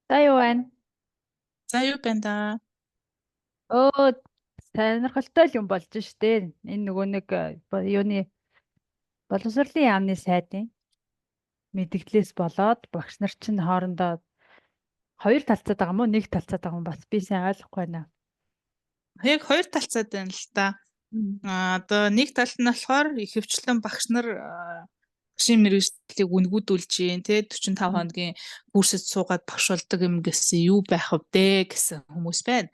За юу байна? За юу байна да? Өө сонирхолтой юм болж штэ. Энэ нөгөө нэг юуны боловсролын яамны сайдын мэдгдлээс болоод багш нар чинь хоорондоо хоёр талцаад байгаа мó нэг талцаад байгаа юм бас би сайн ойлгохгүй байна. Яг хоёр талцаад байна л да. Мгм. Одоо нэг талд нь болохоор ихэвчлэн багш нар багшийн мэргэжлийг үнгүүдүүлж гин те 45 хоногийн курсэд суугаад багш болдог юм гэсэн юу байх вэ гэсэн хүмүүс байна.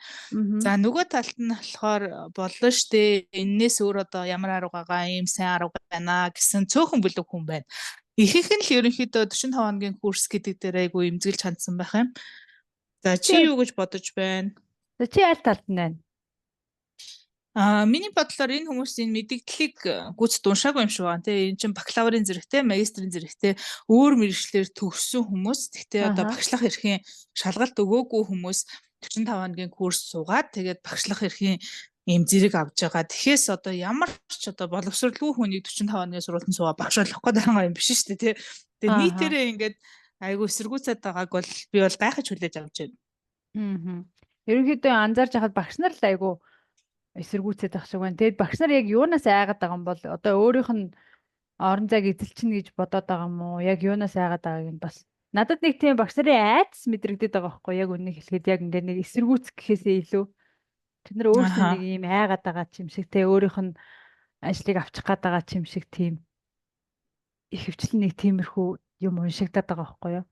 За Мгм. нөгөө талд нь болохоор боллоо штэ. Эннээс өөр одоо ямар арга байгаа юм сайн арга байна гэсэн цөөхөн бүлэг хүн байна. Ихэнх нь л ерөнхийдөө 45 хоногийн курс гэдэг дээр айгу эмзэглэж хандсан байх юм. За чи юу гэж бодож байна? За чи аль талд нь байна? Миний бодлоор энэ хүмүүс энэ мэдээллийг гүйцэд уншаагүй юм шиг байна. Тэгээ энэ чинь бакалаврын зэрэгтэй, магистрийн зэрэгтэй өөр мэргэжлэр төгссөн хүмүүс. Гэхдээ одоо Ааха. багшлах эрхийн шалгалт өгөөгүй хүмүүс 45 хоногийн курс суугаад тэгээд багшлах эрхийн ийм зэрэг авч байгаа. Тэгэхээс одоо ямар ч одоо боловсролгүй хүнийг 45 хоногийн сургуультанд суугаа багш болох гэдэг юм биш шүү дээ, тий. Тэгээ Ааха. нийтээрээ ингээд айгу эсэргүүцээд байгааг бол би бол гайхаж хүлээж авч байна. Мгм. Ерөнхийдөө анзаарч хахад багш нар л айгу эсэргүүцээд ах шиг байна. Тэгэд багш нар яг юунаас айгаад байгаа юм бол одоо өөрийнх нь орон зайг эзэлчихнэ гэж бодоод байгаа юм уу? Яг юунаас айгаад байгааг нь бас надад нэг тийм багш нарын айдас мэдрэгдээд байгаа байхгүй яг үннийг хэлэхэд яг ингээд нэг эсэргүүцэх гэхээсээ илүү тэд нар өөрсдөө нэг Аха. ийм айгаад байгаа ч юм шиг те өөрийнх нь ажлыг авчих гээд байгаа ч юм шиг тийм ихэвчлэн нэг тиймэрхүү юм уншигдаад байгаа байхгүй юу?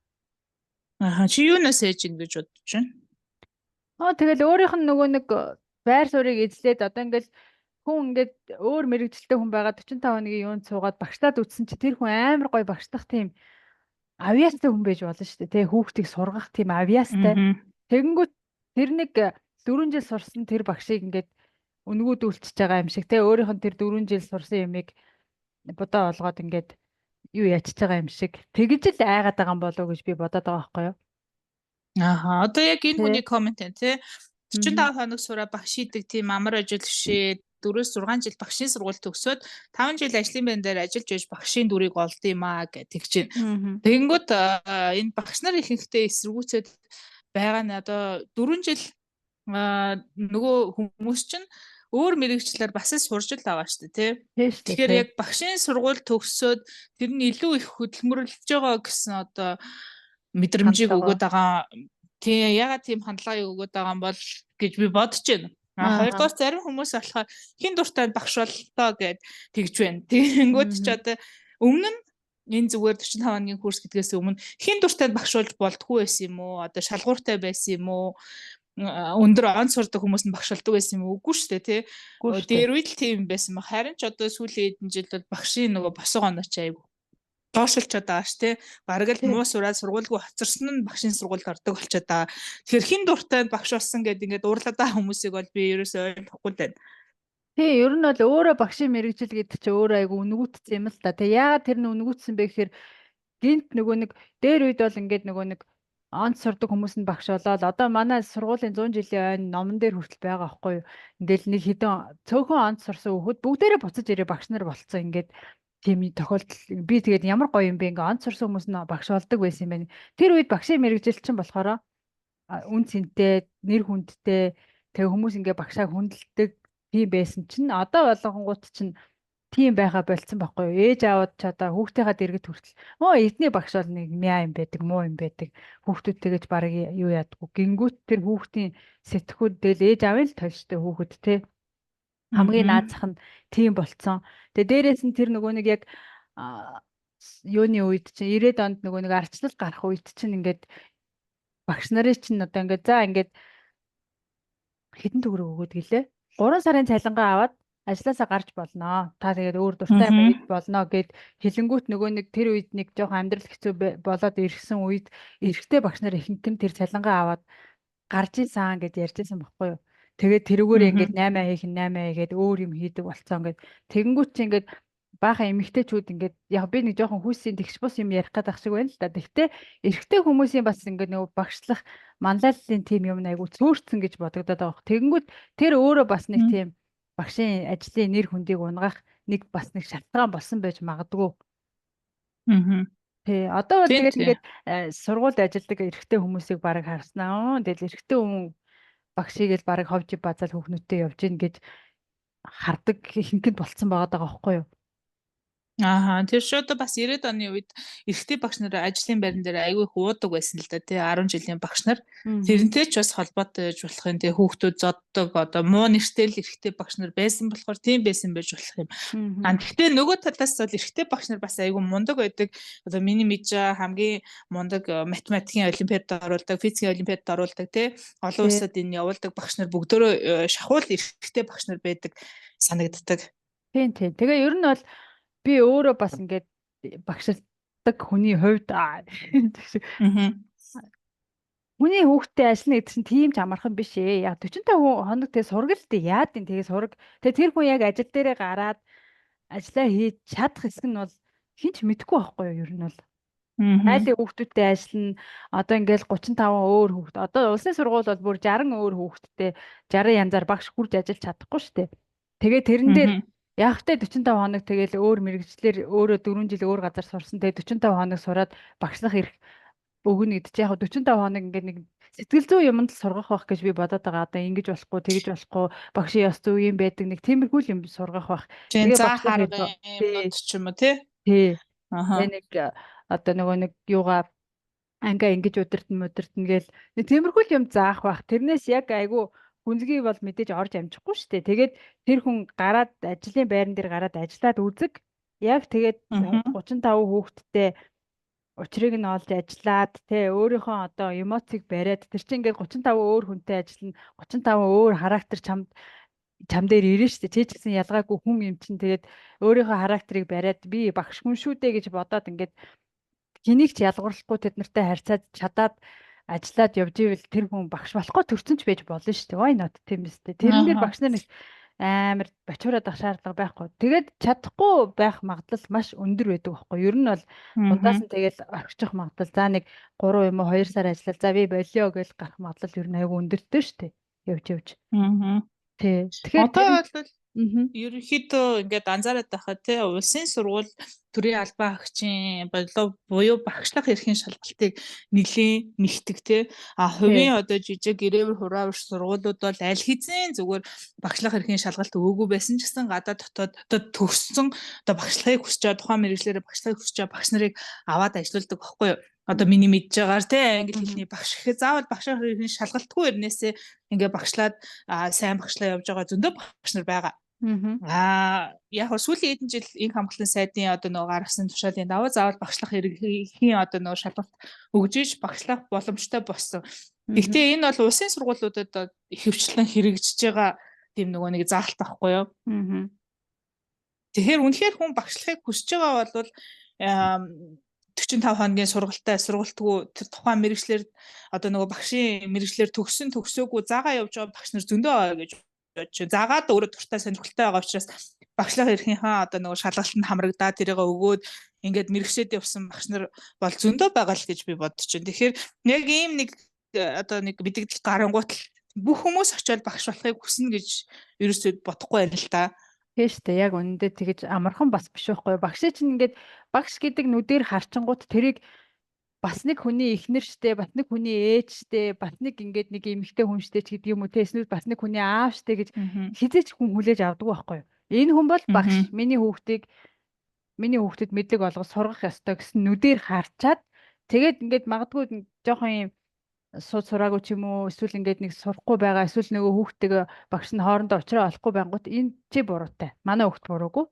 Аха. Чи юунаас ээж ингэж бодож байна? Тэгэл өөрийнх нь нөгөө нэг байр суурийг эзлээд одоо ингээд хүн ингээд өөр мэрэгчлээ хүн байгаа 45 хоногийн юунд суугаад багшлаад үтсэн чи тэр хүн амар гоё багшлах тийм авьяастай хүн байж болно шүү дээ. Тэ хүүхдийг сургах тийм авьяастай. Аа. Тэгэнгүүт тэр нэг 4 жил сурсан тэр багшийг ингээд үнгүүдүүлчихэж байгаа юм шиг те өөрийнх нь тэр 4 жил сурсан ямиг бодоо олгоод ингээд юу ячиж байгаа юм шиг тэгж л айгаад байгаа юм болов уу гэж би бодоод байгаа байхгүй юу? Ааха. Одоо яг энэ Тэ. хүний коммент байна тий. Мгм. 45 хоног сураа багш хийдэг тийм амар ажил бишээ. 4-6 жил багшийн сургууль төгсөөд 5 жил ажлын байр дээр ажиллаж байж багшийн дүрийг олд юм аа гэж тэгж байна. Мгм. Тэгэнгүүт энэ багш нар ихэнхдээ эсэргүүцээд байгаа нь одоо 4 жил нөгөө хүмүүс чинь өөр мэрэгчлэр бас л сурж л байгаа шүү дээ тий. Тэ штэ Тэгэхээр тэ. яг багшийн сургууль төгсөөд тэр нь илүү их хөдөлмөрлөж байгаа гэсэн одоо мэдрэмжийг Хандлага. өгöd байгаа. Тий, ягаад тийм хандлагыг өгöd байгаа юм бол гэж би бодож байна. Аа. Хоёрдугаар зарим хүмүүс болохоор хин дуртай багш боллоо гэд тэгж байна. Тэгэнгүүт ч Мгм. одоо өмнө нь энэ зүгээр 45 хоногийн курс гэдгээс өмнө хин дуртай багш болж болдгүй байсан юм уу? Одоо шалгууртай байсан юм уу? Өндөр он сурдаг хүмүүс нь багш болдог байсан юм уу? Үгүй шүү дээ, тий. Гүү штэ. Дээр үед л тийм байсан баг. Харин ч одоо сүүлийн хэдэн жил бол багшийн нөгөө босго онооч айгу доошлж чадаад байгаа ш тий. Бараг л Тэ. муу сураад сургуульгүй хоцорсон нь багшийн сургуульд ордог болчиход байгаа. Тэгэхээр хин дуртай багш болсон гэдээ ингээд уурлаад байгаа хүмүүсийг бол би ерөөсөй ойлгохгүй л байна. Тий, ер нь бол өөрөө багшийн мэрэгжил гэдэг чинь өөрөө айгу үнгүйтсэн юм л та. Тэг яагаад тэр нь үнгүйтсэн бэ гэхээр гинт нөгөө нэг дээр үед бол ингээд нөгөө нэг онц сурдаг хүмүүс нь багш болоод одоо манай сургуулийн 100 жилийн ойн номон дээр хүртэл байгаа байхгүй юу. Ингээл нэг хідэн цөөхөн онц сурсан хүүхэд бүгдээрээ буцаж ирээ багш нар болцсон ингээд тийм тохиолдол би тэгээд ямар гоё юм бэ ингээ онц сурсан хүмүүс нь багш болдог байсан юм байна. Тэр үед багшийн мэрэгжил чинь болохоор үн цэнтэй, нэр хүндтэй тэг хүмүүс ингээ багшаа хүндэлдэг тийм байсан чинь одоо болгонгууд чинь тийм байха болцсон байхгүй юу. Ээж аауд ч одоо хүүхдийнхаа дэргэд хүртэл эдний багш бол нэг мяа юм байдаг, муу юм байдаг. Хүүхдүүд тэгэж барыг юу яадгүй. Гингүүт тэр хүүхдийн сэтгхүүд тэгэл ээж аавын л тольштой хүүхэд те хамгийн Аа. наазах нь тийм болцсон. Тэгээ дээрээс нь тэр нөгөө нэг яг а, юуны үед чинь 90-ад онд нөгөө нэг арчлал гарах үед чинь ингээд багш нарын чинь одоо ингээд за ингээд хэдэн төгрөг өгөөд гэлээ. 3 сарын цалингаа аваад ажилласаа гарч болноо. Та тэгээд өөр дуртай юм хийж болно гэд хэлэнгүүт нөгөө нэг тэр үед нэг жоохон амьдрал хэцүү болоод ирсэн үед эрэгтэй багш нар ихэнх нь тэр цалингаа аваад гарч исэн гэж ярьжсэн байхгүй юу. Тэгээд тэрүүгээр Аа. ингээд 8 хийх нь 8 хийгээд өөр юм хийдэг болцсон ингээд тэгэнгүүт чи ингээд баахан эмэгтэйчүүд ингээд яг би нэг жоохон хүүсийн тэгш бус юм ярих гэдэг шиг байна л да. Гэхдээ эрэгтэй хүмүүсийн бас ингээд нөгөө багшлах манлайллын тим юм айгу цөөрцөн гэж бодогдоод байгаа. Тэгэнгүүт тэр өөрөө бас нэг тийм багшийн ажлын нэр хүндийг унгаах нэг бас нэг шалтгаан болсон байж магадгүй. Аа. Тий. Одоо бол Тийм тэгээд тийм. ингээд сургуульд ажилладаг эрэгтэй хүмүүсийг бараг харснаа. Тэгэл эрэгтэй хүн багшийг л бараг ховж базаал хүүхнүүдтэй явж гин гэж хардаг хингэнд болцсон байгаа даа байхгүй юу? Ааха тэр шууд бас 90-ад оны үед эрэгтэй багш нар ажлын байран дээр айгүй их уудаг байсан л да тий 10 жилийн багш нар Аа. тэрнтэй ч бас холбоотой байж болох юм тий хүүхдүүд зоддог одоо муу нэртэй л эрэгтэй багш нар байсан болохоор тийм байсан байж болох юм. Аа. Гэхдээ нөгөө талаас бол эрэгтэй багш нар бас айгүй мундаг байдаг. Одоо миний мэдж байгаа хамгийн мундаг математикийн олимпиадад оруулдаг, физикийн олимпиадад оруулдаг тий олон Тий. улсад энэ явуулдаг багш нар бүгдөө шахуул эрэгтэй багш нар байдаг санагддаг. Тийм тийм. Тэгээ ер нь бол би өөрөө бас ингээд багшилдаг хүний хувьд Аа. хүний хүүхдтэй ажиллана гэдэг чинь тийм ч амархан биш ээ. Яг 45 хоног тэгээ сураг л дээ. Яад энэ тэгээ сураг. Тэгээ тэр хүн яг ажил дээрээ гараад ажиллаа хийж чадах хэсэг нь бол хинч мэдэхгүй байхгүй юу ер нь бол. Аа. Айлын хүүхдүүдтэй ажиллана. Одоо ингээл 35 өөр хүүхд. Одоо улсын сургууль бол бүр 60 өөр хүүхдтэй 60 янзаар багш хүрж ажиллаж чадахгүй шүү дээ. Тэгээ тэрэн дээр Аа. яг тэ 45 хоног тэгэл өөр мэрэгчлэр өөрөө 4 жил өөр газар сурсан. Тэгээ 45 хоног сураад багшлах эрх өгнө гэдэг чинь яг 45 хоног ингээд нэг сэтгэл зүйн юмд л сургах байх гэж би бодоод байгаа. Одоо ингэж болохгүй, тэгэж болохгүй, багшийн ёс зүй юм байдаг. Нэг тиймэрхүү юм сургах байх. Жин Тэгээ заа багшлах эрх. харгын юмнууд Тий. ч юм уу тий. Тий. Аха. Тэгээ нэг одоо нөгөө нэг юугаа ангаа ингэж удирдна гээл нэг тиймэрхүү юм заах байх. Тэрнээс яг айгүй гүнзгий бол мэдээж орж амжихгүй шүү дээ. Тэгээд тэр хүн гараад ажлын байран дээр гараад ажиллаад үзэг. Яг тэгээд Аха. 35 хүүхэдтэй учрыг нь олж ажиллаад тэ өөрийнхөө одоо эмоцийг бариад тэр чинь ингээд 35 өөр хүнтэй ажиллана 35 өөр характер чам дээр ирнэ шүү дээ. Чи ч гэсэн ялгаагүй хүн юм чинь тэгээд өөрийнхөө характерыг бариад би багш хүн шүү дээ гэж бодоод ингээд хэнийг ч ялгарлахгүй тэд нартай харьцаад чадаад ажиллаад явж ивэл тэр хүн багш болохгүй төрсөн ч байж болно шүү дээ. Why not тийм үстэй. Тэрэн дээр Аха. багш нар нэг амар бочуураад ах шаардлага байхгүй. Тэгээд чадахгүй байх магадлал маш өндөр байдаг байхгүй. Ер нь бол дундаас Аха. нь тэгэл орчих магадлал. За нэг 3 юм уу 2 сар ажиллал. За би болио гэж гарах магадлал ер нь айгүй өндөртэй шүү дээ. Явж явж. Аха. Тий. Тэгэхээр тэр Одоо бол аа. ерөнхийдөө ингээд анзаараад байхад тий улсын сургууль төрийн албан хаагчийн болов буюу багшлах эрхийн шалгалтыг нэлийн нэгтгэх тий Тий. хувийн одоо жижиг гэрээвэр хураавар сургуулиуд бол аль хэзээ зүгээр багшлах эрхийн шалгалт өгөөгүй байсан ч гэсэн гадаад дотоод одоо төгссөн одоо багшлагыг хүсэж байгаа тухайн мэрэгчлэрээ багшлагыг хүсэж байгаа багш нарыг аваад ажилуулдаг байхгүй юу? Одоо миний мэдж байгаагаар тий англи хэлний багш гэхэд заавал багшлах эрхийн шалгалтгүй ирнээсээ ингээ багшлаад сайн багшлаа явж байгаа зөндөө багш нар байгаа. Яг сүүлийн хэдэн жил инх хамгаалалтын сайдын одоо нөгөө гаргасан тушаалын даваа заавал багшлах эрхийн одоо нөгөө шалгалт өгж иж багшлах боломжтой болсон. Гэхдээ энэ бол улсын сургуулиудад ихэвчлэн хэрэгжиж байгаа тийм нөгөө нэг заалт байхгүй юу? Тэгэхээр үнэхээр хүн багшлахыг хүсэж байгаа бол 45 хоногийн сургалтгүй тэр тухайн мэрэгчлэр одоо нөгөө багшийн мэрэгчлэр төгсөөгүй заагаа явж байгаа багш нар зөндөө байгаа гэж бодож байна. Заагаад өөрөө дуртай сонирхолтой байгаа учраас багшлах эрхийнхаа одоо нөгөө шалгалтанд хамрагдаад тэрийг өгөөд ингээд мэрэгчээд явсан багш нар бол зөндөө байгаа л гэж би бодож байна. Тэгэхээр яг ийм нэг одоо нэг мэдээлэл гарангуут бүх хүмүүс очиод багш болохыг хүснэ гэж ерөөсөө бодохгүй байна л та. Тийм шүү дээ. Яг үнэндээ тэгэж амархан бас биш байхгүй. Багш чинь ингээд багш гэдэг нүдээр харчингууд тэрийг бас нэг хүний эхнэр штэ, бас нэг хүний ээж штэ, бас нэг ингээд нэг эмэгтэй хүн штэ ч гэдэг юм уу те эсвэл бас нэг хүний аав штэ гэж хизээч хүн хүлээж авдаг байхгүй. Энэ хүн бол багш. Миний хүүхдэд мэдлэг олгож сургах ёстой гэсэн нүдээр харчаад тэгээд ингээд магадгүй жоохон юм сураагүй ч юм уу эсвэл ингээд нэг сурахгүй байгаа эсвэл нөгөө хүүхдтэйгээ багш нь хоорондоо уулзраа олохгүй байнгут энэ чи буруутай. Манай хүүхд буруугүй.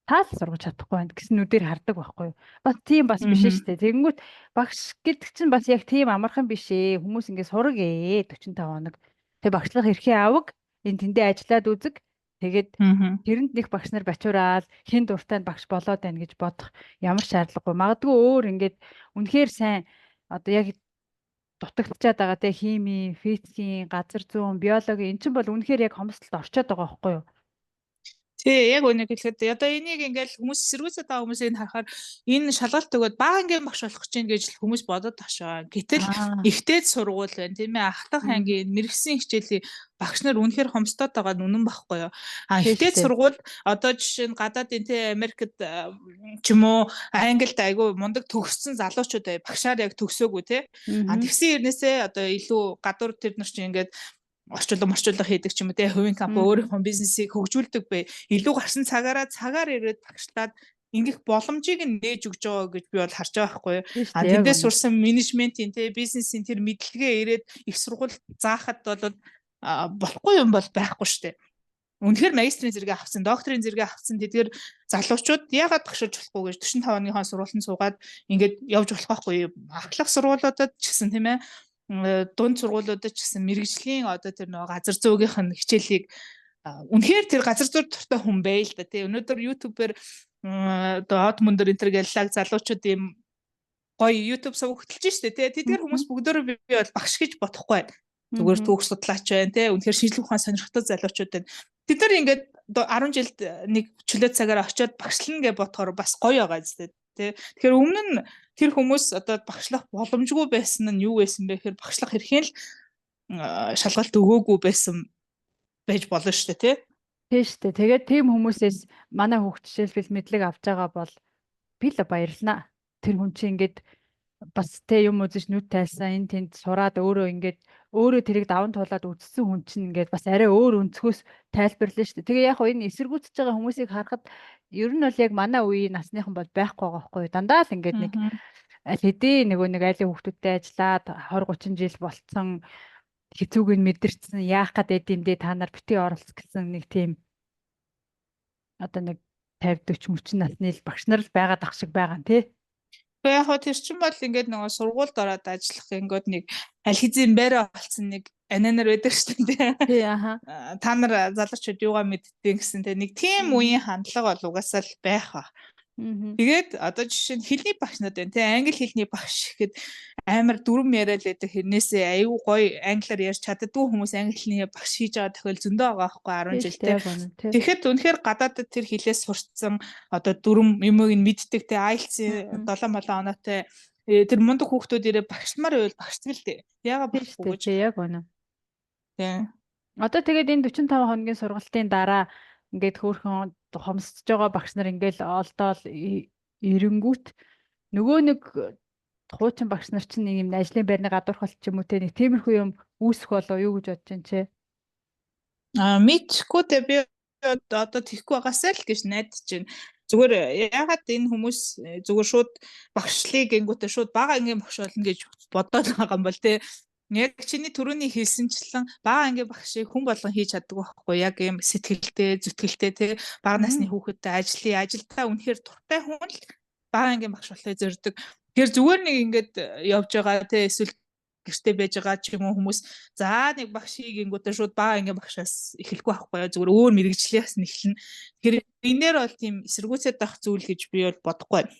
Та л сургаж чадахгүй байна гэсэн нүдээр хардаг байхгүй юу? Бас тийм бас биш шүү дээ. Тэгэнгүүт багш гэдэг чинь бас яг тийм амархан биш ээ. Хүмүүс ингээд сураг 45 хоног. Тэг багшлах эрхээ аваг. Энэ тэндээ ажиллаад үзэг. Тэгээд тэрэнд нэг багш нар бачуураад хэн дуртай багш болоод байна гэж бодох ямар шаардлагагүй. Магадгүй өөр ингээд үнэхээр сайн одоо яг дутагдчихад байгаа те хими, физикийн, газар зүйн, биологи эн чинь бол үнэхээр яг хомсдолд орчоод байгаа байхгүй юу? Тий, яг үнийг хэлэхэд одоо энийг ингээл хүмүүс эсэргүүцээд байгаа хүмүүсийг харахаар энэ шалгалт өгөөд бага ангийн багш болох гэж байна гэж хүмүүс бодоод ташаа. Гэтэл ихтэй сургууль байна тийм ээ. Ахтах ангийн мэрэгсэн хичээлийн багш нар үнэхээр хомсдоод байгаа нь үнэн багхгүй юу? Ихтэй сургууль одоо жишээ нь гадаадын тий Америкт ч юм уу Англид айгүй мундаг төгссөн залуучууд багшаар яг төгсөөгүй тий. Тэгсэн хэрнээсээ одоо илүү гадуур тэр нар чинь ингээд орчуулга хийдэг ч юм уу те хувийн компани өөрийнхөө бизнесийг хөгжүүлдэг бай. Илүү гарсан цагаар ирээд багшлаад ингэх боломжийг нээж өгж байгаа гэж би бол харж байгаа байхгүй юу. Тэндээс сурсан менежментийн те бизнесийн тэр мэдлэгээ ирээд их сургууль заахад бол болохгүй юм бол байхгүй шүү дээ. Үнэхээр магистрийн зэрэг авсан, докторийн зэрэг авсан тэдгээр залуучууд яагаад багшилж болохгүй гэж 45 оныхоо сургуультанд суугаад ингээд явж болох байхгүй юу. Ахлах сургуулиудад ч гэсэн тийм ээ дунд сургуулиудад ч гэсэн мэрэгжлийн одоо тэр нөгөө газар зөөгийнх нь хичээлийг үнэхээр тэр газар зүйр дуртай хүн байл да тий. Өнөөдөр YouTube-ээр одоо од мөндөр энэ төр гэллаг залуучууд ийм гоё YouTube сувг хөтлж штэ тий. Тэдгээр хүмүүс бүгдөө би бол багш гэж бодохгүй. Зүгээр түүх судлаач байна тий. Үнэхээр шинжлэх ухаан сонирхтой залуучууд байна. Тэд нар ингээд 10 жилд нэг чөлөө цагаар очиод багшлана гэж бодохоор бас гоё байгаа зү тий. Тэгэхээр өмнө нь тэр хүмүүс одоо багшлах боломжгүй байсан нь юу байсан бэ гэхээр багшлах хэрхэн л шалгалт өгөөгүй байсан байж болно шүү дээ тий. Тийм шүү дээ. Тэгээд тийм хүмүүсээс манай хүүхд жишээлбэл мэдлэг авч байгаа бол би л баярлнаа. Тэр хүн чинь ингээд бас тэ юм үзэж нүд тайлсан энэ тэнд сураад өөрөө тэрийг даван туулаад үзсэн хүн чинь ингээд бас арай өөр өнцгөөс тайлбарлана шүү дээ. Тэгээ яг хоо энэ эсэргүүцэж байгаа хүмүүсийг харахад ер нь бол яг манай үеийн насныхан бол байхгүй байгаа байхгүй юу. Дандаа л ингээд нэг аль хэдийн нэг айлын хүүхдүүдтэй ажиллаад 20 30 жил болцсон хэцүүг нь мэдэрсэн яах гээд юм дэ та нар битгий оролц гэсэн нэг тийм одоо нэг 50 40 30 насны л багш нар л байгаад ах шиг байгаа нь тий. Яг хоо тэр чинь бол ингээд нөгөө сургуульд ороод ажиллах ингээд нэг аль хэзээ байраа олцсон нэг ананаар байдаг шүү дээ. Тий ааха. Та нар залуучууд юугаа мэддэг гэсэн те нэг тийм үеийн хандлага бол угаасаа л байх ба. Тэгээд одоо жишээ нь хэлний багш нар байна те англи хэлний багш гэхэд амар дүрм яриад байдаг хэрнээсээ аюу гоё англиар ярьж чаддгүй хүмүүс англи хэлний багш хийж байгаа тохиол зөндөө байгаа байхгүй 10 жилтэй. Тэгэхэд үнэхээр гадаадд тэр хэлээс сурцсан одоо дүрм юмыг нь мэддэг те IELTS-ийн 7 оноотой тэр мундаг хүүхдүүд ирээ багшмаар байвал багшдаг л дээ. Яагаад багшгүй гэж яг үнэ. Тий. Одоо тэгээд энэ 45 хоногийн сургалтын дараа ингээд хөөрхөн хомсдож байгаа багш нар ингээл олдоол эренгүүт нөгөө нэг хуучин багш нар чинь нэг юм ажлын байрны гадуурхалт ч юм уу те нэг тиймэрхүү юм үүсэх болоо юу гэж бодож байна чи? Мэдхгүй те би одоо тийхгүй байгаасаа л гэж найдаж байна. Зүгээр ягаад энэ хүмүүс зүгээр шууд багшлыг гингүүтээ шууд бага ангийн багш болно гэж бодоод байгаа юм бол те яг чиний түрүүний хэлсэнчлэн бага ангийн багшийг хүн болгон хийж чаддаг байхгүй яг юм сэтгэлтэй зүтгэлтэй тий бага насны хүүхэдтэй ажилдаа үнэхээр дуртай хүн л бага ангийн багш болохыг зорддог. Тэр зүгээр нэг ингээд явж байгаа тий эсвэл гэртээ байж байгаа ч юм уу хүмүүс за нэг багшийг ингүүтээ шууд бага ангийн багшаас эхлэхгүй байхгүй зүгээр өөр мэрэгжлээс нь эхэлнэ. Тэр энээр бол тийм эсэргүүцээд байх зүйл гэж би бол бодохгүй.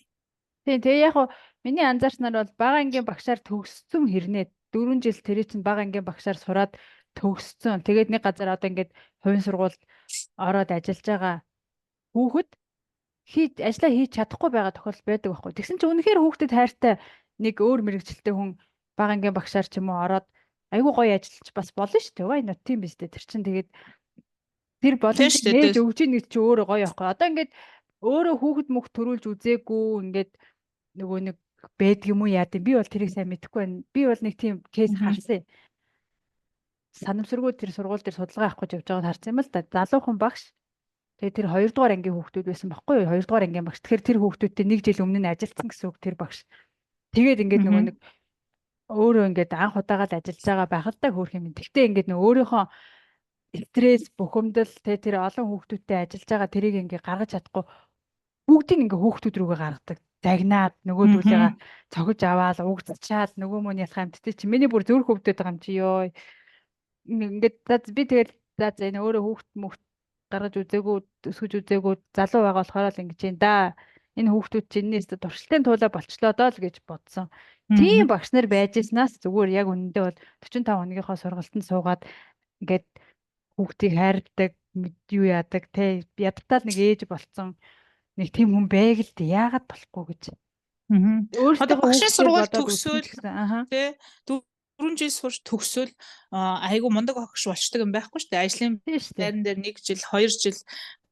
Тий тэгээ яг хоо миний анзаарснаар бол бага ангийн багшаар төгссөн хэрнээ 4 жил тэр чинь бага ангийн багшаар сураад төгссөн. Тэгээд нэг газар одоо ингээд хувийн сургуульд ороод ажиллаж байгаа хүүхэд ажлаа хийж чадахгүй байгаа тохиолдол байдаг байхгүй. Тэгсэн чинь үнэхээр хүүхдэд хайртай нэг өөр мэрэгчлээ хүн бага ангийн багшаар ч юм уу ороод айгүй гоё ажиллаж бас болно шүү дээ. Вай нот тийм биз дээ. Тэр чинь тэгээд тэр боломж нээж өгч ийн гэж чи өөрөө гоё байхгүй. Одоо ингээд өөрөө хүүхэд мөх төрүүлж үзээгүй ингээд нөгөө нэг байдаг юм уу яа гэв би бол тэрийг сайн мэдэхгүй байна. Би бол нэг тийм кейс харсан. Санамсаргүй тэр сургууль дээр судалгаа авах гэж явж байгаад харсан юм л да. Залуухан багш. Тэгээ тэр 2 дугаар ангийн хүүхдүүд байсан байхгүй юу? 2 дугаар ангийн багш. Тэгэхээр тэр хүүхдүүдтэй 1 жил өмнө нь ажилласан гэсэн үг тэр багш. Тэгээд ингээд нөгөө нэг өөрөө ингээд анх удаага л ажиллаж байгаа байхaltaа хөөх юм. Тэгтээ ингээд нөгөө өөрийнхөө стресс, бухимдал тэр олон хүүхдүүдтэй ажиллаж байгаа тэрийг ингээд гаргаж чадахгүй бүгдийг ингээд хүүхдүүд рүүгээ гаргадаг. Загнаад нөгөөдүүлээ цогж аваад угцчаад нөгөө мөн ялах амттай чи миний бүр зүрх өвдөд байгаа юм чи ёо ингээд би тэгэл за энэ өөрөө хүүхд мөхт гаргаж үзээгүй өсгөж үзээгүй залуу байгаа болохоор л ингэж юм да энэ хүүхдүүд чинээс туршилтын туулаа болчлоо доо л гэж бодсон. Тийм багш нар байж ирснаас зүгээр яг үнэндээ бол 45 хоногийнхоо сургалтанд суугаад ингээд хүүхдийг хайрдаг юу яадаг те ядтал нэг ээж болцсон нэг тийм хүн байг л дээ яагаад болохгүй гэж Одоо өөрсдөө багшийн хүүхдээр сургууль бодоод үзсэн төгсөөл ч гэсэн ааха тий 4 жил сурч төгсөөл айгу мундаг багш болчдөг юм байхгүй шүү дээ. Ажлын тийм шүү дээ. байран дээр 1 жил, 2 жил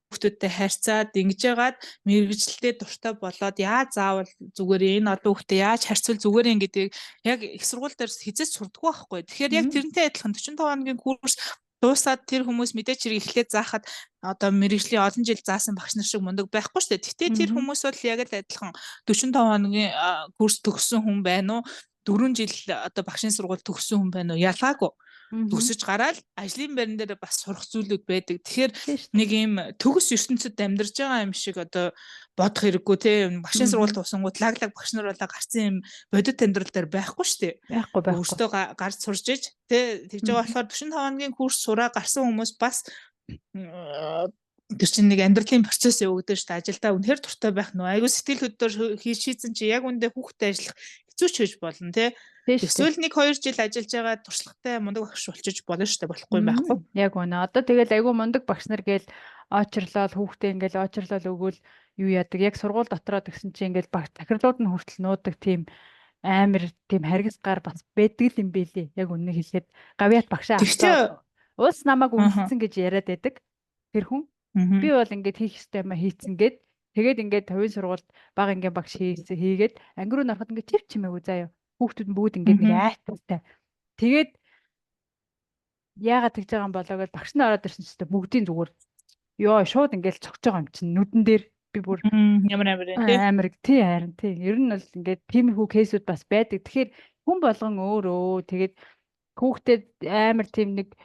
хүүхдүүдтэй харьцаад ингэж яагаад мэрэгжилтэд дуртай болоод яаж заавал зүгээр энэ олон хүүхдээ яаж харьцвал зүгээр юм гэдгийг яг их сургууль дээр хизээч сурдаггүй байхгүй. Тэгэхээр яг тэрнтэй адилхан 45 хоногийн курс дуусаад тэр хүмүүс мэдээч хэрэг эхлээд заахад одоо мэрэгжлийн олон жил заасан багш нар шиг мундаг байхгүй шүү дээ. Гэхдээ тэр хүмүүс бол яг л адилхан 45 хоногийн курс төгссөн хүн байна уу? 4 жил одоо багшийн сургууль төгссөн хүн байна уу? Ялгаагүй төгсөж гараад ажлын байран дээр бас сурах зүйлүүд байдаг. Тэгэхээр нэг ийм төгс ертөнцид амьдарч байгаа юм шиг одоо бодох хэрэггүй тийм багшийн сургууль туусангууд лаглаг багш нар болоо гарсан юм бодит амьдрал дээр байхгүй шүү дээ. Байхгүй. Өөртөө гарч сурж иж тий тэгж байгаа болохоор 45 хоногийн курс сураа гарсан хүмүүс бас тэр чинь нэг амьдралын процесс явагдаж шүү дээ. Ажилдаа үнэхээр дуртай байх нь айгу сэтгэл хөдлөлөөр шийдсэн чи яг үндэ хүүхдэд ажиллах хэцүү ч хийж болно тий. Эсвэл 1-2 жил ажиллаж байгаа туршлагатай мундаг багш болчих болно шүү дээ. Болохгүй юм байхгүй. Яг үнэ. Одоо тэгэл айгүй мундаг багш нар гээл очрлол хүүхдээ ингээл очрлол өгөөл юу яадаг. Яг сургууль дотроо гэсэн чинь ингээл баг захирлууд нь хүртэл нуудаг тийм амар тийм харгас гар бас байдаг юм бэлээ. Яг үнэ хэлэхэд гавьяат багшаа авсан. Уус намайг үнэлсэн гэж яриад байдаг. Тэр хүн. Би бол ингээд хийх ёстой юм хийцэн гээд тэгээд ингээд төвийн сургуульд баг ингээд багш хийгээд анги руу нарахад ингээд чив чимээгүй заяа. Хүүхдүүд нь бүгд ингээд нэг айцтай. Тэгээд яагаад тэгж байгаа юм болоо гэж багш нь ороод ирсэн чинь бүгдийн зүгээр ёо шууд ингээд цогж байгаа юм чинь нүдэн дээр би бүр ямар амар тий харин тий ер нь бол ингээд тиймэрхүү кейсүүд бас байдаг. Тэгэхээр хүн болгон өөрөө тэгээд хүүхдэд амар тийм нэг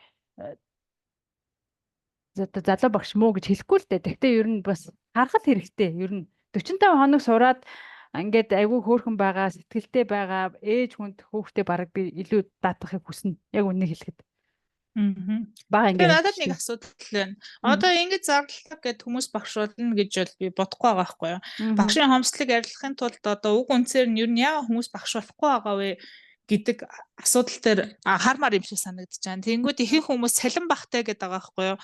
залуу багш муу гэж хэлэхгүй л дээ. Тэгтээ ер нь бас харахад хэрэгтэй. Ер нь 45 хоног сураад ингээд айгүй хөөрхөн байгаа, сэтгэлтэй байгаа ээж хүнд хүүхдээ бараг би илүү даатгахыг хүснэ. Яг үннийг хэлэхэд. Бага ингээд надад нэг асуудал байна. Одоо ингэж зарлалдаг гэд хүмүүс багш болно гэж бол би бодохгүй байгаа байхгүй юу. Багшийн хомслыг арилгахын тулд одоо уг үнцээр нь ер нь яагаад хүмүүс багш болохгүй байгаа вэ гэдэг асуудал дээр хармаар юм шиг санагдаж байна. Тэнгүүд ихэнх хүмүүс цалин багтай гэдэг байгаа байхгүй юу.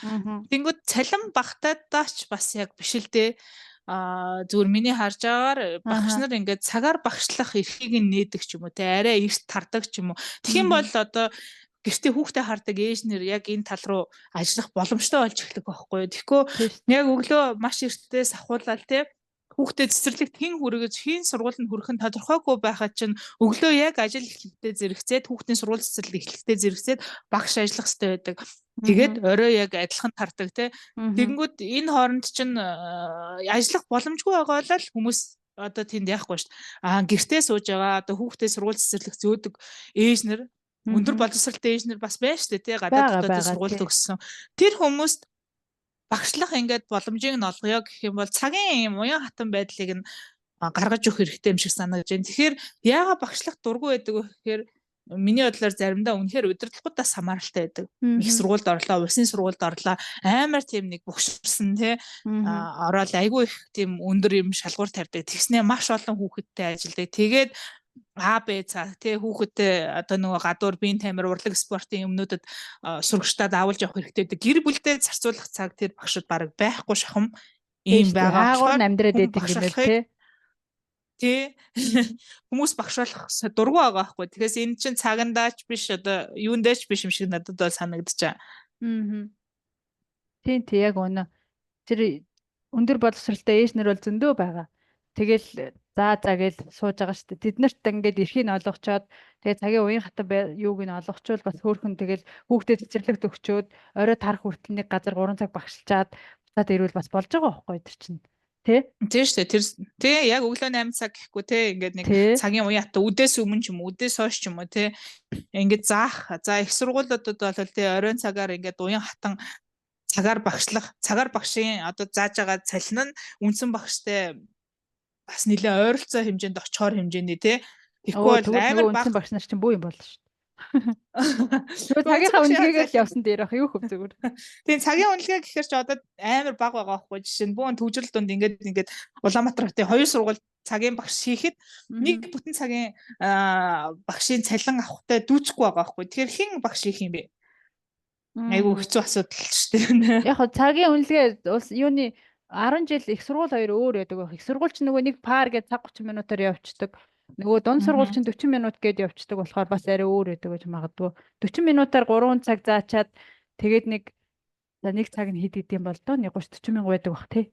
Тэнгүүд цалин багтайдаач бас яг биш л дээ. Зүгээр миний харж байгаагаар багш нар ингээд цагаар багшлах эрхийг нээдэг ч юм уу те арай эрт тардаг ч юм уу. Тэгхийн бол одоо гэртээ хүүхдээ хардаг ээж нэр яг энэ тал руу ажиллах боломжтой болж эхлэх байхгүй юу. Тэгэхгүй яг өглөө маш эртээс ахуулаад те хүүхдээ цэцэрлэгт хэн хүргэж хэн сургуульд хүрэх нь тодорхойгүй байхад чинь өглөө яг ажил эхлэхдээ зэрэгцээд хүүхдийн сургууль цэцэрлэг эхлэхдээ зэрэгцээд багш ажиллах хэрэгтэй байдаг. Тэгээд орой яг адилхан тардаг те. Тэгэнгүүт энэ хооронд чинь ажиллах боломжгүй байгаа бол хүмүүс одоо тэнд яахгүй шүү дээ. Гэртээ сууж байгаа одоо хүүхдээ сургууль цэцэрлэг зөөдөг ээж нар өндөр боловсралтай ээж нар бас байна шүү дээ тий гадаад дотоод сургууль төгссөн. Тэр хүмүүст багшлах ингээд боломжийг нь олгоё гэх юм бол цагийн уян хатан байдлыг нь гаргаж өгөх хэрэгтэй юм шиг санагдаж байна. Тэгэхээр яагаад багшлах дургүй байдаг вэ гэхээр миний бодлоор заримдаа үнэхээр удирдлагуудаас хамааралтай байдаг. Их сургуульд орлоо, улсын сургуульд орлоо, амар тийм нэг бухширсан тий ороод айгүй их тийм өндөр юм шалгуур тавьдаг. Тэгснээ маш олон хүүхэдтэй ажилдаг. Тэгээд АБ цаа тий хүүхэдтэй одоо нөгөө гадуур биеийн тамир урлаг спортын юмнуудад сурагчдад авалж явах хэрэгтэй гэдэг. Гэр бүлдээ зарцуулах цаг тэр багшд баг байхгүй шахам ийм байгаа. Агуун амьдраад байдаг юм байна тий. Хүмүүс багш болох дургу байгаа байхгүй. Тэгээс энэ чинь цагандаач биш одоо юундаач биш юм шиг надад бол санагдаж байна. Тийм яг үнэ. Тэр өндөр боловсралтай ээж нар бол зөндөө байгаа. Тэгэл за гээл сууж байгаа шүү дээ. Тэд нарт ингээд эрхийг олгочоод тэгээ цагийн уян хатан юуг нь олгочвол бас хөөхөн тэгэл хүүхдэд цэцэрлэгт өгчөөд орой тарах хүртэл нэг газар 3 цаг багшилчаад буцаад ирвэл бас болж байгаа байхгүй тэр чинь. Тий шүү дээ. Тэр тий яг өглөө 8 цаг гэхгүй тий ингээд нэг цагийн уян хатан үдээс өмнө ч юм уу үдээс хойш ч юм уу тий ингээд заах. За их сургуулиудад бол тий оройн цагаар ингээд уян хатан цагаар багшлах, цагаар багшийн одоо зааж байгаа цалин нь үндсэн багштай бас нэлээ ойролцоо хэмжээнд очихоор хэмжээний тий. Тэгэхгүй бол амар баг багш нар чинь бүү юм болно шүү дээ. Цагийнхаа үнэлгээгээр л явсан дээр ах юу хөв зүгээр. Тийм цагийн үнэлгээ гэхээр ч одоо амар баг байгаа байхгүй жишээ нь бүүн төвжрэл донд ингээд Улаанбаатар хотын 2 сургууль цагийн багш хийхэд нэг бүтэн цагийн багшийн цалин авахтай дүүцэхгүй байгаа байхгүй. Тэгэхээр хэн багш хийх юм бэ? Айгу хэцүү асуудал шүү дээ. Яг хоо цагийн үнэлгээ улс юуны 10 жил их сургууль хоёр өөр байдаг байх. Их сургууль чинь нөгөө нэг пар гэж цаг 30 минутаар явцдаг. Нөгөө дунд сургууль чинь 40 минут гээд явцдаг болохоор бас арай өөр байдаг гэж магадгүй. 40 минутаар 3 цаг заачаад тэгээд за нэг цаг нь хэд идэм бол доо 30 40 мянга байдаг бах тий.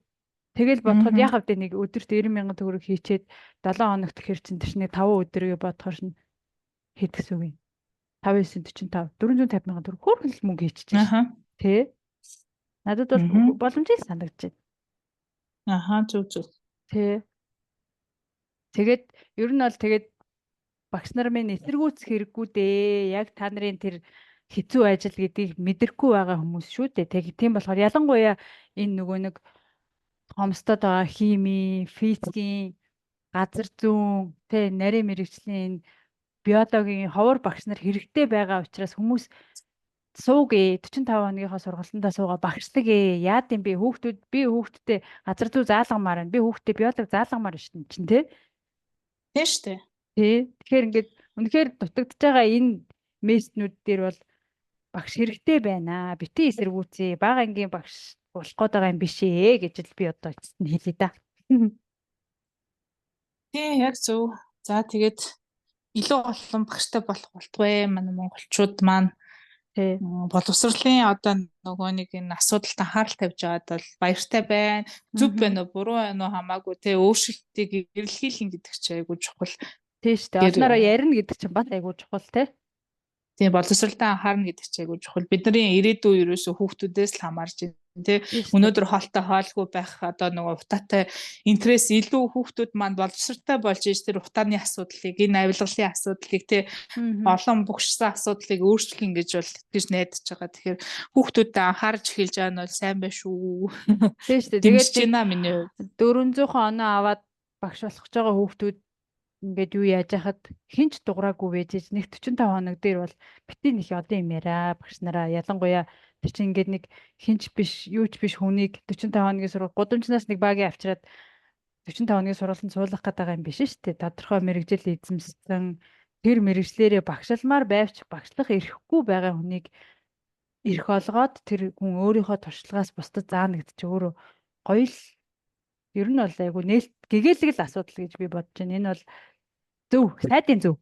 Тэгэл бодоход яг хавтаа нэг өдөрт 90 мянган төгрөг хийчээд 7 хоногт ихэр чинь тэрчний 5 өдрөө бодохоор нь хэд гэсэн үг юм. 5 9 45 450 мянган төгрөг хөөрхөн мөнгө хийчихэж байна. Тэ. Надад бол боломжтой санагдаж байна. Аха зүг. Тэ. Тэгээд ер нь бол тэгээд багш нар минь эсэргүүцэх хэрэггүй дээ. Яг та нарын тэр хэцүү ажил гэдгийг мэдэрхгүй байгаа хүмүүс шүү дээ. Тийм болохоор ялангуяа энэ нөгөө нэг хомстод байгаа хими, физикийн, газар зүүн, тэ нарийн мэрэгжлийн биологийн ховор багш нар хэрэгтэй байгаа учраас хүмүүс суугээ 45 хоногийнхоо сургалтандаа суугаа багшдаг яад юм би хүүхдтэй газар зүй заалгамаар байна. Би хүүхдтэй биолог заалгамаар шүү дээ чинь тий. Тийм шүү дээ. Тий. Тэгэхээр ингээд үнэхээр дутагдж байгаа энэ мессенүүд дээр бол багш хэрэгтэй байна. Бити эсэргүүцээ. Бага ангийн багш болох гээд байгаа юм биш ээ гэж л би одоо хэлээ да. Тийм яг зөв. За тэгээд илүү олон багштай болох болтугай манай монголчууд маань боловсролын одоо нөгөө нэг энэ асуудалд анхаарал тавьж байгаад бол баяртай байна. Зүв байна уу, буруу байна уу хамаагүй те өөрчлөлтийг эрэлхийлэн гэдэг чинь айгуу чухал. Тийм шүү дээ. Олноороо ярина гэдэг чинь бас айгуу чухал те. Тийм боловсролтой анхаарна гэдэг чинь айгуу чухал. Бидний ирээдүй ерөөсөө хүүхдүүдээс л хамаарч байна. Тэ өнөөдөр хоолтой хоолгүй байх одоо нөгөө утаатай интерес илүү хүүхдүүд маань боловсралтай болж иж тэр утааны асуудлыг энэ авилгалын асуудлыг тэ олон бүгшсэн асуудлыг өөрчлөх гэж бол тэгж найдаж байгаа. Тэгэхээр хүүхдүүдэд анхаарч эхэлж байгаа нь бол сайн байна шүү. Тийм шүү дээ. Тэгээд байна миний хувьд 400 оноо аваад багш болох гэж байгаа хүүхдүүд ингээд юу яаж яхад хинч дуграагүй байж нэг 45 хоног дээр бол бити нэг одоо юм яриа багш нараа ялангуяа тэр чинь ингээд нэг хинч биш юу ч биш хүнийг 45 хоногийн сургууль гудамжнаас нэг багийн авчираад 45 хоногийн сургалтанд суулгах гэдэг юм биш шүү дээ. Тодорхой мэрэгжил эзэмссэн тэр мэрэгчлэрээ багшламаар байвч багшлах эрхгүй байгаа хүнийг эрх олгоод тэр хүн өөрийнхөө туршлагаас бусдад заана гэдэг чинь өөрөө гоё л ер нь бол айгу нээлт гэгээлэг л асуудал гэж би бодож байна. Энэ бол зөв, сайдын зөв.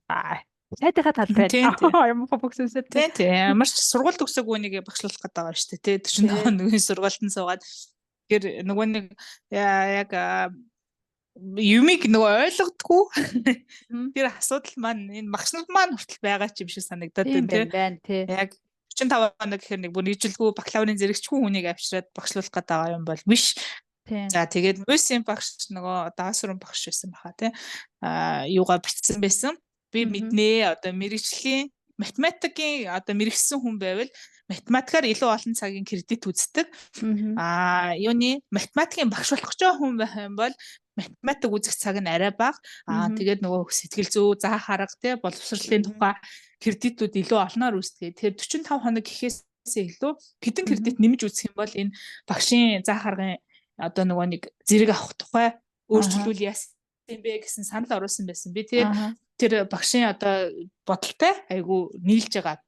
Сайдынхаа тал байна. Ямар бүгсэмсэд. Тийм. Ямар ч сургууль төгсөөгүй нэг багшлуулах гэдэг байгаа шүү дээ. 45 хоногийн сургуультанд суугаад тэгэхээр нөгөө нэг яг юмыг нөгөө ойлгодгүй тэр асуудал маань энэ багшнууд маань хүртэл байгаа ч юм шиг санагдаад байна тийм. Яг 45 хоног гэхээр нэг бүр нийтлгүй бакалаврын зэрэгчгүй хүнийг авчираад багшлуулах гэдэг байгаа юм бол биш. За тэгээд мөсийн багш нөгөө даасрын багш байсан баха тий. Юугаа бичсэн байсан. Би мэднэ одоо мэрэгжлийн математикийн одоо мэрэгсэн хүн байвал математикаар илүү олон цагийн кредит үздэг. Юуны математикийн багш болох гэж байгаа хүн байх юм бол математик үзэх цаг нь арай бага. Тэгээд нөгөө сэтгэл зүй, заах арга тий боловсролын тухай кредитүүд илүү олноор үүсдэг. Тэгэхээр 45 хоног гэхээсээ илүү хэдэн кредит нэмж үзэх юм бол энэ багшийн заах аргын одоо нөгөө нэг зэрэг авах тухай өөрчлөлт яасан юм бэ гэсэн санал оруулсан байсан. Би тэр багшийн одоо бодолтой айгу нийлж байгаа.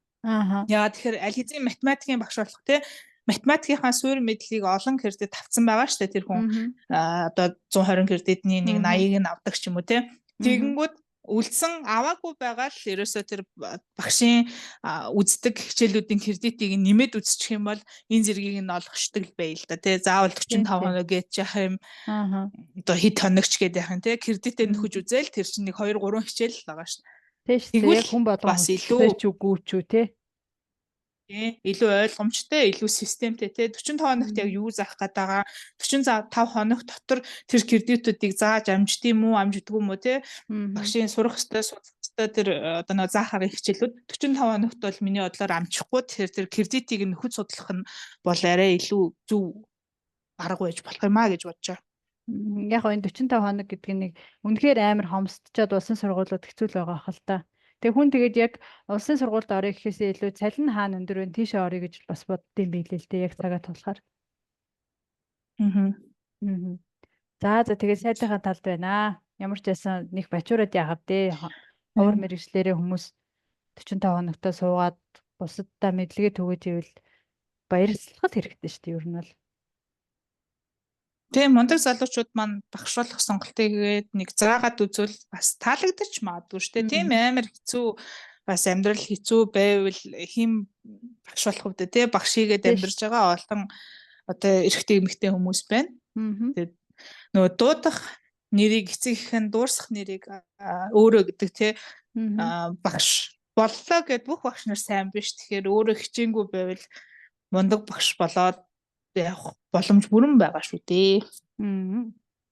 Яагаад тэгэхээр аль хэзээ математикийн багш болох те математикийнхаа суурь мэдлэгийг олон кредит авсан байгаа шүү дээ тэр хүн. Одоо 120 кредитний нэг 80-ыг нь авдаг ч юм уу те. Тэгэнгүүт үлдсэн аваагүй байгаа л ерөөсөө тэр багшийн үздэг хичээлүүдийн кредитийг нэмээд үзчих юм бол энэ зэргийг нь олгочдөг байл л да тий заавал 45 хоног гэж яах юм одоо хэд хоногч гэдэг яах юм тий кредитээ нөхөж үзээл тэр чинь нэг 2 3 хичээл л байгаа шүү тий яг хүн болгон бас илүү ч үгүй ч үү тий илүү ойлгомжтой, илүү системтэй те 45 хоногт яг юу заах гээд байгаа 45 хоног дотор тэр кредитүүдийг зааж амжд юм уу, амждгүй юм уу те багшийн сурах ёстой, судлах ёстой тэр одоо нэг заах аргын хичээлүүд 45 хоногт бол миний бодлоор амжихгүй тэр кредитийг нөхөж судлах нь бол арай илүү зөв арга байж болох юм а гэж бодож байгаа. Яг энэ 45 хоног гэдэг нэг үнэхээр амар хомсдчихэд улсын сургуулиуд хэцүү л байгаа хэл та. Тэг хүн тэгээд яг улсын сургуульд орё гэхээсээ илүү цалин хаана өндөр вэ тийшээ орё гэж бас боддсон билээ л дээ яг цагаа тулахаар. За тэгээд сайдынхаа талд байна. Ямар ч байсан нэг бачуураад яахав дээ. Ховор мэрэгчлэрээ хүмүүс 45 хоногтой суугаад бусаддаа мэдлэгээ төгөөж ивэл баярлах хэрэгтэй шүү дээ ер нь бол. Тийм мундаг залуучууд маань багш болох сонголтыг гээд нэг заагаад үзвэл бас таалагдчих магадгүй шүү дээ. Тийм амар хэцүү бас амьдрал хэцүү байвал хим багш болох үү те багш хийгээд амьдарч байгаа олон одоо эрэгтэй эмэгтэй хүмүүс байна. Тэгээд нөгөө дуудах нэрийг эцэг ихэн дуурсах нэрийг өөрөө гэдэг те багш боллоо гэд бүх багш нар сайн биш. Тэгэхээр өөрөө хичээнгүй байвал мундаг багш болоод явах боломж бүрэн байгаа шүү дээ.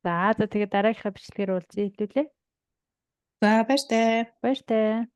За тэгээд дараагийнхаа бичлэгээр уулзъя хэлүүлээ. За баяртай. Баяртай.